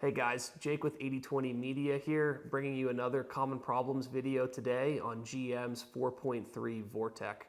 Hey guys, Jake with 80/20 Media here, bringing you another common problems video today on GM's 4.3 Vortec.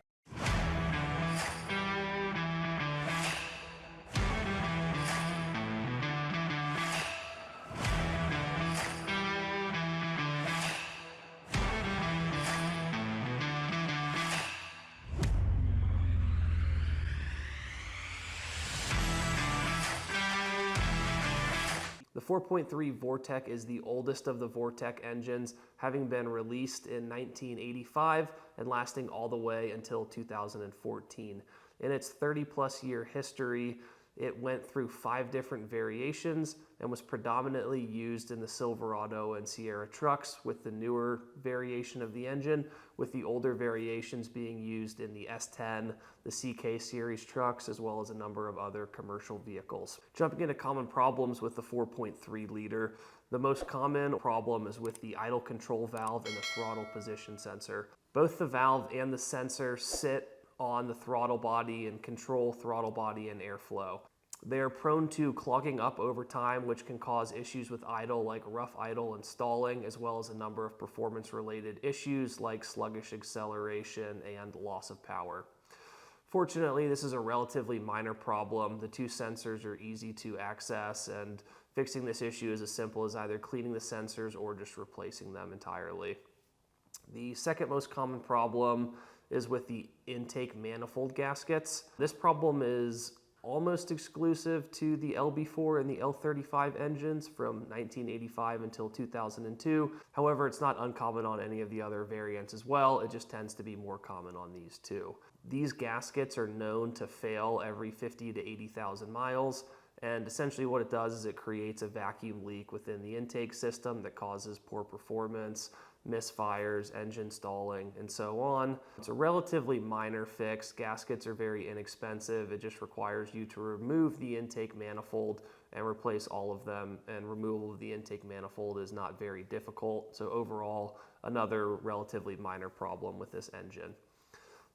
The 4.3 Vortec is the oldest of the Vortec engines, having been released in 1985 and lasting all the way until 2014. In its 30-plus year history, it went through 5 different variations and was predominantly used in the Silverado and Sierra trucks, with the newer variation of the engine, with the older variations being used in the S10, the CK series trucks, as well as a number of other commercial vehicles. Jumping into common problems with the 4.3 liter, the most common problem is with the idle control valve and the throttle position sensor. Both the valve and the sensor sit on the throttle body and control throttle body and airflow. They are prone to clogging up over time, which can cause issues with idle like rough idle and stalling, as well as a number of performance-related issues like sluggish acceleration and loss of power. Fortunately, this is a relatively minor problem. The 2 sensors are easy to access, and fixing this issue is as simple as either cleaning the sensors or just replacing them entirely. The second most common problem is with the intake manifold gaskets. This problem is almost exclusive to the LB4 and the L35 engines from 1985 until 2002. However, it's not uncommon on any of the other variants as well. It just tends to be more common on these two. These gaskets are known to fail every 50 to 80,000 miles. And essentially what it does is it creates a vacuum leak within the intake system that causes poor performance, misfires, engine stalling, and so on. It's a relatively minor fix. Gaskets are very inexpensive. It just requires you to remove the intake manifold and replace all of them. And removal of the intake manifold is not very difficult. So overall, another relatively minor problem with this engine.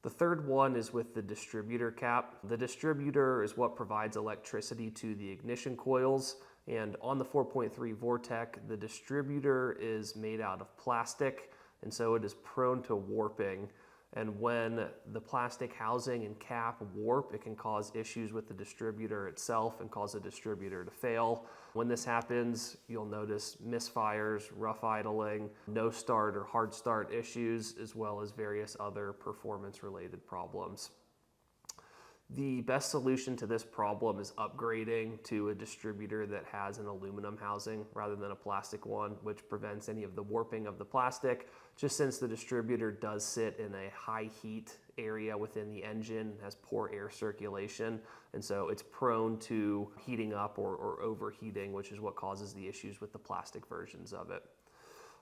The third one is with the distributor cap. The distributor is what provides electricity to the ignition coils. And on the 4.3 Vortec, the distributor is made out of plastic, and so it is prone to warping. And when the plastic housing and cap warp, it can cause issues with the distributor itself and cause the distributor to fail. When this happens, you'll notice misfires, rough idling, no start or hard start issues, as well as various other performance-related problems. The best solution to this problem is upgrading to a distributor that has an aluminum housing rather than a plastic one, which prevents any of the warping of the plastic, just since the distributor does sit in a high heat area within the engine, has poor air circulation, and so it's prone to heating up or overheating, which is what causes the issues with the plastic versions of it.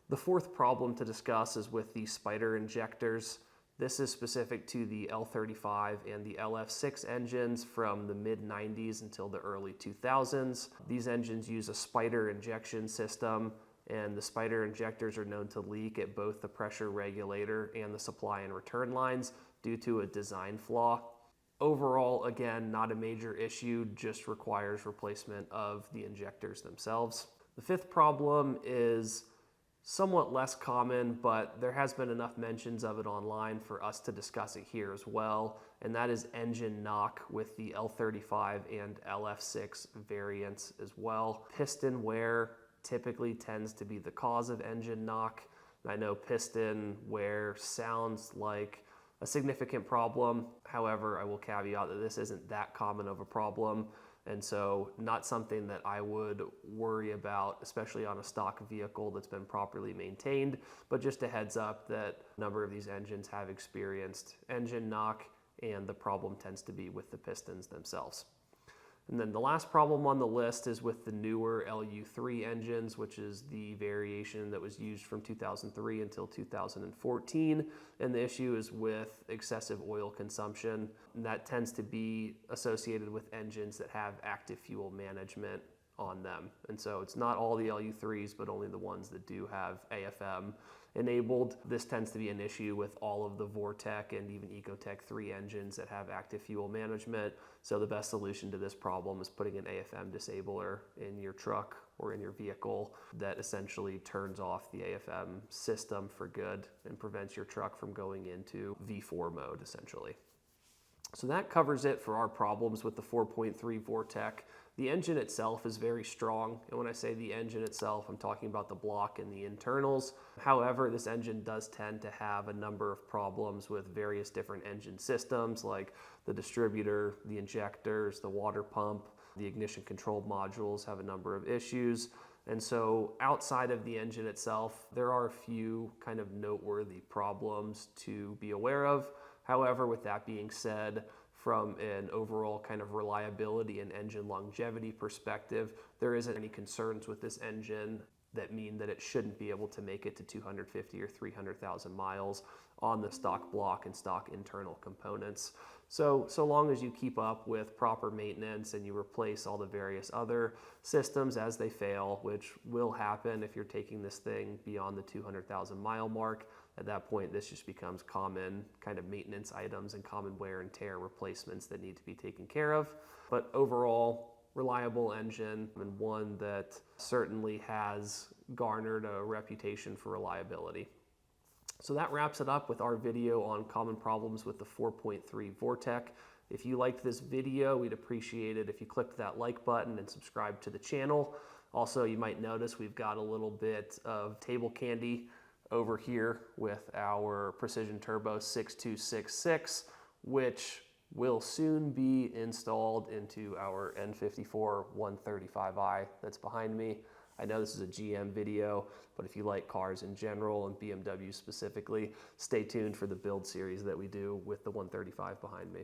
The fourth problem to discuss is with the spider injectors. This is specific to the L35 and the LF6 engines from the mid-90s until the early 2000s. These engines use a spider injection system, and the spider injectors are known to leak at both the pressure regulator and the supply and return lines due to a design flaw. Overall, again, not a major issue, just requires replacement of the injectors themselves. The fifth problem is somewhat less common, but there has been enough mentions of it online for us to discuss it here as well, and that is engine knock with the L35 and LF6 variants as well. Piston wear typically tends to be the cause of engine knock. I know piston wear sounds like a significant problem. However, I will caveat that this isn't that common of a problem. And so not something that I would worry about, especially on a stock vehicle that's been properly maintained, but just a heads up that a number of these engines have experienced engine knock, and the problem tends to be with the pistons themselves. And then the last problem on the list is with the newer LU3 engines, which is the variation that was used from 2003 until 2014. And the issue is with excessive oil consumption. And that tends to be associated with engines that have active fuel management on them. And so it's not all the LU3s, but only the ones that do have AFM enabled. This tends to be an issue with all of the Vortec and even Ecotec 3 engines that have active fuel management. So the best solution to this problem is putting an AFM disabler in your truck or in your vehicle that essentially turns off the AFM system for good and prevents your truck from going into V4 mode, essentially. So that covers it for our problems with the 4.3 Vortec. The engine itself is very strong, and when I say the engine itself, I'm talking about the block and the internals. However, this engine does tend to have a number of problems with various different engine systems like the distributor, the injectors, the water pump, the ignition control modules have a number of issues. And so outside of the engine itself, there are a few kind of noteworthy problems to be aware of. However, with that being said, from an overall kind of reliability and engine longevity perspective, there isn't any concerns with this engine that mean that it shouldn't be able to make it to 250 or 300,000 miles on the stock block and stock internal components. So long as you keep up with proper maintenance and you replace all the various other systems as they fail, which will happen if you're taking this thing beyond the 200,000 mile mark, at that point, this just becomes common kind of maintenance items and common wear and tear replacements that need to be taken care of. But overall, reliable engine, and one that certainly has garnered a reputation for reliability. So that wraps it up with our video on common problems with the 4.3 Vortec. If you liked this video, we'd appreciate it if you clicked that like button and subscribe to the channel. Also, you might notice we've got a little bit of table candy over here with our Precision Turbo 6266, which will soon be installed into our N54 135i that's behind me. I know this is a GM video, but if you like cars in general and BMW specifically, stay tuned for the build series that we do with the 135 behind me.